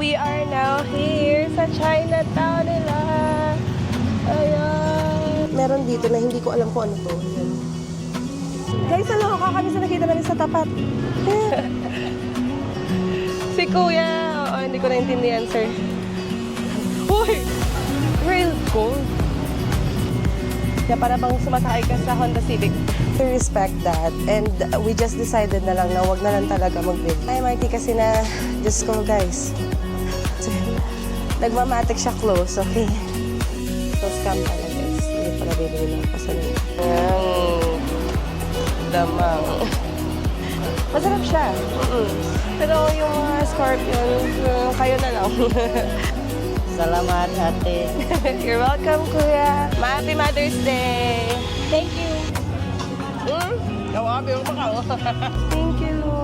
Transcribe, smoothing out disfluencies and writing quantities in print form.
we are now here sa Chinatown nila. Ayan. Meron dito na hindi ko alam kung ano to. Ayan. Guys, naloka kami sa nakita namin sa tapat. Si Kuya. Oo, hindi ko naintindihan, sir. Uy! Real gold. Kaya para bang sumasakay ka sa Honda Civic. To respect that. And we just decided na lang na wag na lang talaga mag-bid. Ay, Marty, kasi na, Diyos ko, guys. Nagmamatic siya close, okay? So, scam pala, guys. Hindi pala bibili ng pasalin. Ayan. Damang. Masarap siya. Pero yung mga Scorpion, kayo na lang. Salamat, ate. You're welcome, Kuya. Happy Mother's Day. Thank you. Hmm? Kawabi, ako. Thank you.